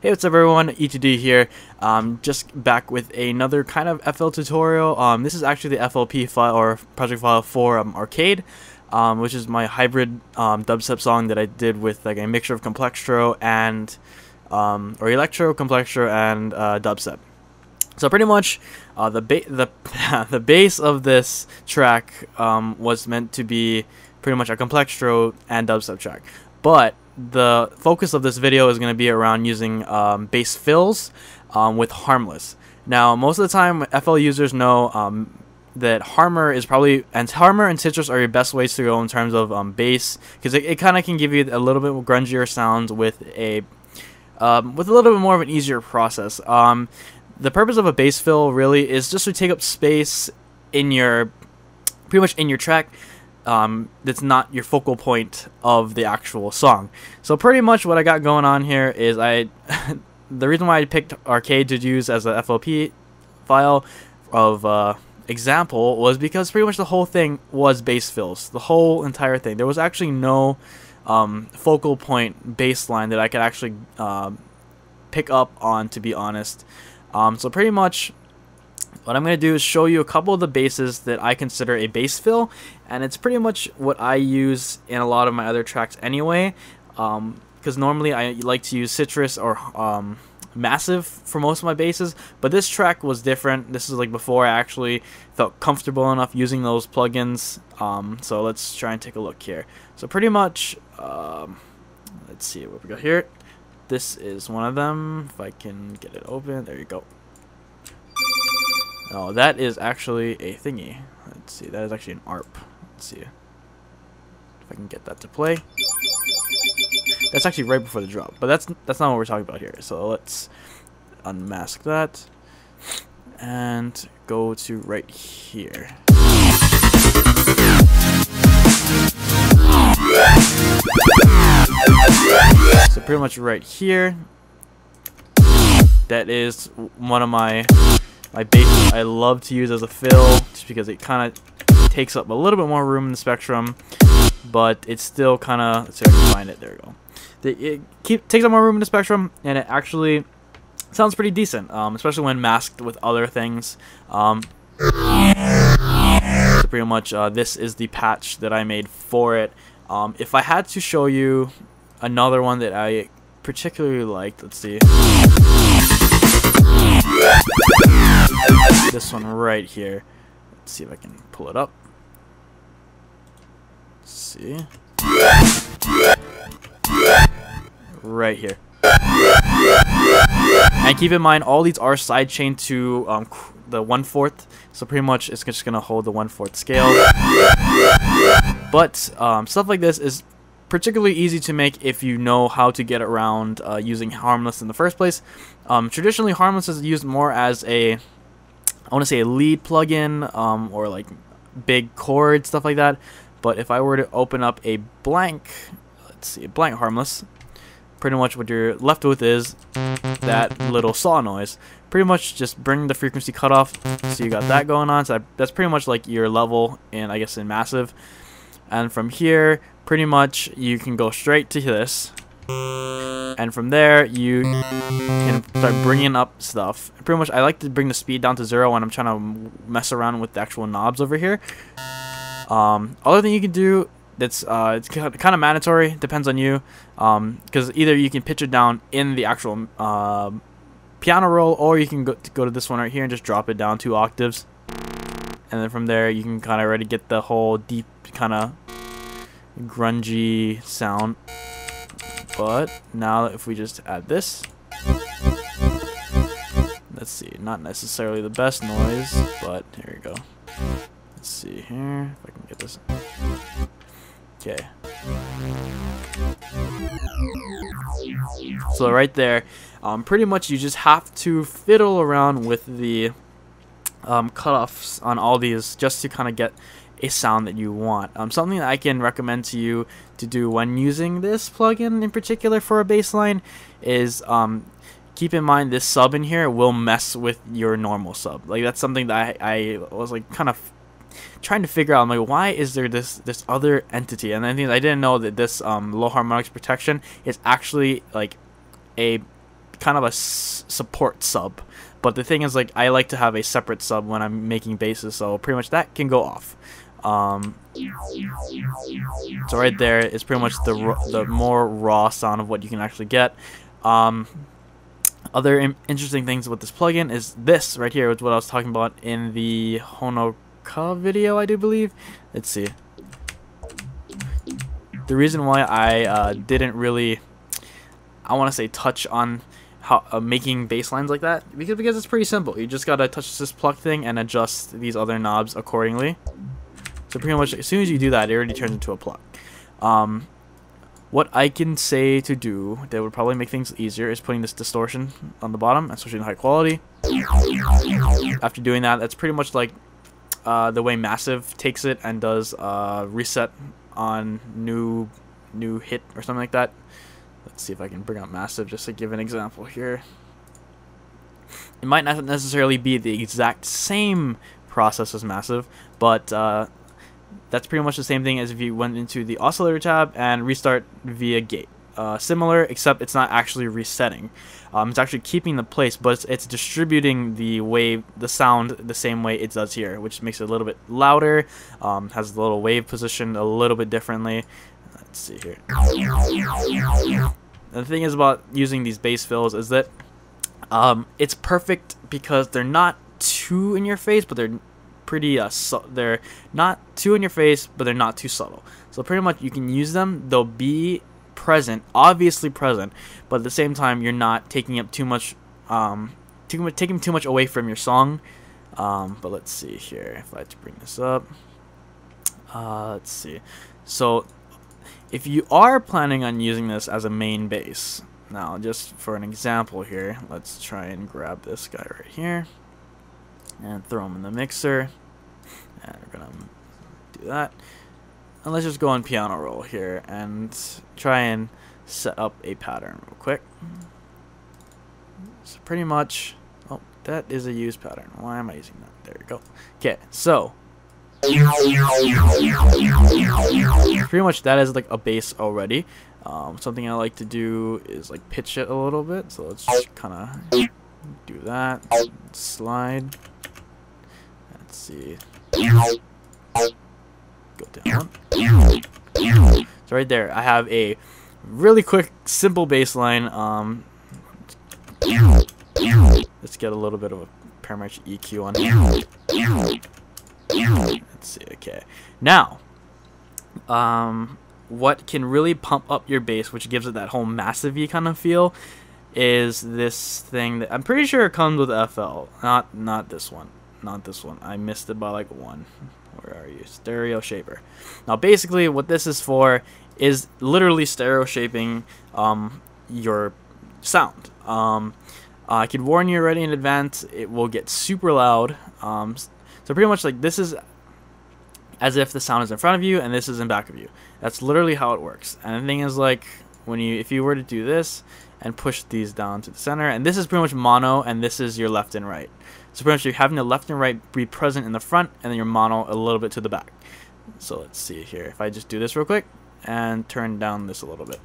Hey, what's up everyone, E2D here, just back with another kind of FL tutorial. This is actually the FLP file or project file for Arcade, which is my hybrid dubstep song that I did with like a mixture of Complextro and, or Electro, Complextro, and dubstep. So pretty much, the base of this track was meant to be pretty much a Complextro and dubstep track, but the focus of this video is going to be around using bass fills with Harmless. Now, most of the time, FL users know that Harmor and Citrus are your best ways to go in terms of bass, because it kind of can give you a little bit more grungier sounds with a little bit more of an easier process. The purpose of a bass fill really is just to take up space in your track. That's not your focal point of the actual song. So pretty much what I got going on here is the reason why I picked Arcade to use as a FLP file of example was because pretty much the whole thing was bass fills. The whole entire thing. There was actually no focal point bass line that I could actually pick up on, to be honest. So pretty much what I'm going to do is show you a couple of the basses that I consider a bass fill, and it's pretty much what I use in a lot of my other tracks anyway, because normally I like to use Citrus or Massive for most of my basses, but this track was different. This is like before I actually felt comfortable enough using those plugins. So let's try and take a look here. So pretty much, let's see what we got here. This is one of them. If I can get it open, there you go. Oh, that is actually a thingy. Let's see, that is actually an ARP. Let's see if I can get that to play. That's actually right before the drop, but that's not what we're talking about here. So let's unmask that and go to right here. So pretty much right here, that is one of my basses I love to use as a fill, just because it kind of takes up a little bit more room in the spectrum, but it's still kind of, let's see if I can find it, there we go. It takes up more room in the spectrum, and it actually sounds pretty decent, especially when masked with other things. So pretty much this is the patch that I made for it. If I had to show you another one that I particularly liked, let's see. This one right here. Let's see if I can pull it up. Let's see. Right here. And keep in mind, all these are sidechained to the 1/4, so pretty much it's just gonna hold the 1/4 scale. But stuff like this is particularly easy to make if you know how to get around using Harmless in the first place. Traditionally, Harmless is used more as a, I want to say, a lead plugin, or like big chord, stuff like that. But if I were to open up a blank, let's see, a blank Harmless, pretty much what you're left with is that little saw noise. Pretty much just bring the frequency cutoff, so you got that going on. So that's pretty much like your level in, I guess, in Massive. And from here, pretty much you can go straight to this, and from there you can start bringing up stuff. Pretty much I like to bring the speed down to 0 when I'm trying to mess around with the actual knobs over here. Other thing you can do that's it's kind of mandatory, depends on you, because either you can pitch it down in the actual piano roll, or you can go to this one right here and just drop it down 2 octaves, and then from there you can kind of already get the whole deep kind of grungy sound. But now if we just add this, let's see, not necessarily the best noise, but here we go. Let's see here if I can get this. Okay. So right there, pretty much you just have to fiddle around with the cutoffs on all these just to kind of get a sound that you want. Something that I can recommend to you to do when using this plugin in particular for a bass line is keep in mind this sub in here will mess with your normal sub. Like, that's something that I was like kind of trying to figure out. I'm like, why is there this other entity? And I think I didn't know that this low harmonics protection is actually like a kind of a support sub. But the thing is, like, I like to have a separate sub when I'm making basses, so pretty much that can go off. So right there is pretty much the more raw sound of what you can actually get. Other interesting things with this plugin is this right here, which is what I was talking about in the Honoka video, I do believe. Let's see. The reason why I didn't really, I want to say, touch on how making bass lines like that, because it's pretty simple. You just gotta touch this pluck thing and adjust these other knobs accordingly. So pretty much as soon as you do that, it already turns into a pluck. What I can say to do that would probably make things easier is putting this distortion on the bottom, especially in high quality. After doing that, that's pretty much like the way Massive takes it and does reset on new hit or something like that. Let's see if I can bring up Massive just to give an example here. It might not necessarily be the exact same process as Massive, but that's pretty much the same thing as if you went into the oscillator tab and restart via gate. Similar, except it's not actually resetting. It's actually keeping the place, but it's distributing the wave, the sound, the same way it does here, which makes it a little bit louder. Has the little wave positioned a little bit differently. Let's see here. The thing is about using these bass fills is that it's perfect because they're not too in your face, but they're pretty they're not too in your face, but they're not too subtle. So pretty much you can use them. They'll be present, obviously present, but at the same time you're not taking up too much, taking too much away from your song. But let's see here if I had to bring this up. Let's see. So if you are planning on using this as a main bass, now just for an example here, let's try and grab this guy right here and throw him in the mixer, and we're gonna do that. And let's just go on piano roll here and try and set up a pattern real quick. So pretty much, oh, that is a used pattern. Why am I using that? There we go. Okay, so pretty much that is like a bass already. Something I like to do is like pitch it a little bit. So let's just kind of do that. Slide. Let's see. Go down. So right there, I have a really quick, simple bass line. Let's get a little bit of a parametric EQ on here. Let's see. Okay. Now, what can really pump up your bass, which gives it that whole massive-y kind of feel, is this thing that I'm pretty sure it comes with FL. Not this one. Not this one. I missed it by like one. Where are you? Stereo shaper. Now basically what this is for is literally stereo shaping your sound. I can warn you already in advance, it will get super loud. So pretty much like this is as if the sound is in front of you and this is in back of you. That's literally how it works. And the thing is, like, if you were to do this and push these down to the center, and this is pretty much mono and this is your left and right. So pretty much you're having the left and right be present in the front and then your mono a little bit to the back. So let's see here. If I just do this real quick and turn down this a little bit.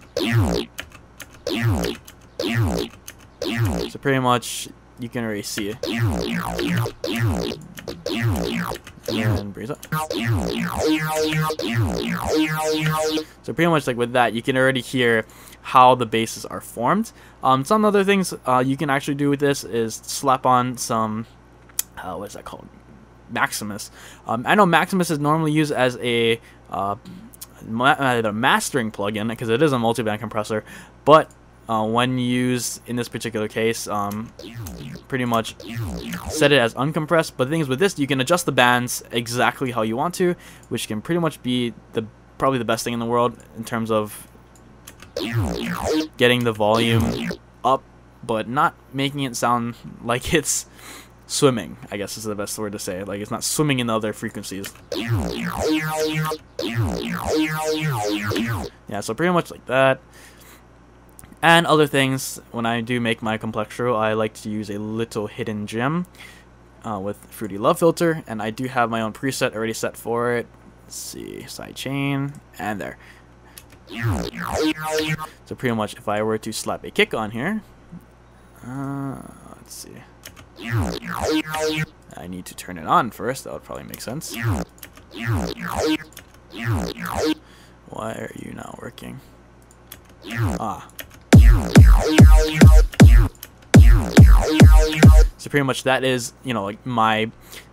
So pretty much you can already see it. And breathe up. So pretty much like with that, you can already hear how the basses are formed. Some other things you can actually do with this is slap on some, what is that called? Maximus. I know Maximus is normally used as a mastering plugin because it is a multiband compressor, but when used in this particular case, pretty much set it as uncompressed. But the thing is, with this, you can adjust the bands exactly how you want to, which can pretty much be probably the best thing in the world in terms of getting the volume up, but not making it sound like it's swimming, I guess is the best word to say. Like, it's not swimming in the other frequencies. Yeah, so pretty much like that. And other things, when I do make my complextro, I like to use a little hidden gem with Fruity Love Filter, and I do have my own preset already set for it. Let's see, sidechain, and there. So pretty much if I were to slap a kick on here, Let's see. I need to turn it on first. That would probably make sense. Why are you not working? Ah. So pretty much that is, you know, like my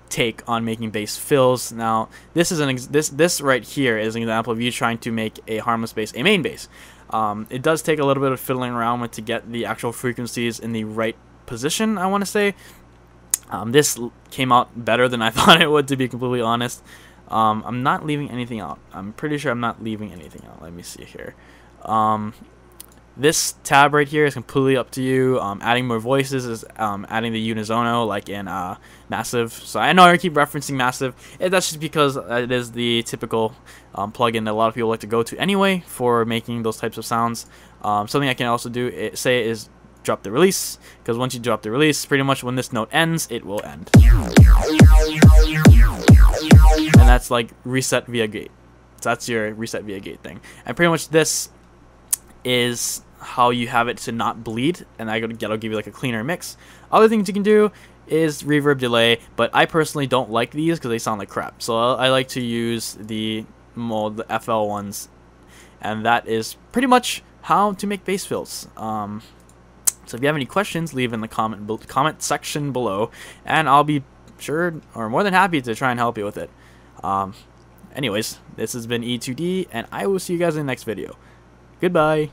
take on making bass fills. Now, this is this right here is an example of you trying to make a harmless bass a main bass. It does take a little bit of fiddling around with to get the actual frequencies in the right position, I want to say. This came out better than I thought it would, to be completely honest. I'm not leaving anything out. I'm pretty sure I'm not leaving anything out. Let me see here. This tab right here is completely up to you. Adding more voices is adding the unisono, like in Massive. So I know I keep referencing Massive. That's just because it is the typical plugin that a lot of people like to go to anyway for making those types of sounds. Something I can also do say is drop the release, because once you drop the release, pretty much when this note ends, it will end. And that's like reset via gate. So that's your reset via gate thing. And pretty much this is how you have it to not bleed, and I'll give you like a cleaner mix. Other things you can do is reverb delay, but I personally don't like these because they sound like crap. So I like to use the FL ones, and that is pretty much how to make bass fills. So if you have any questions, leave in the comment section below, and I'll be sure or more than happy to try and help you with it. Anyways, this has been E2D, and I will see you guys in the next video. Goodbye.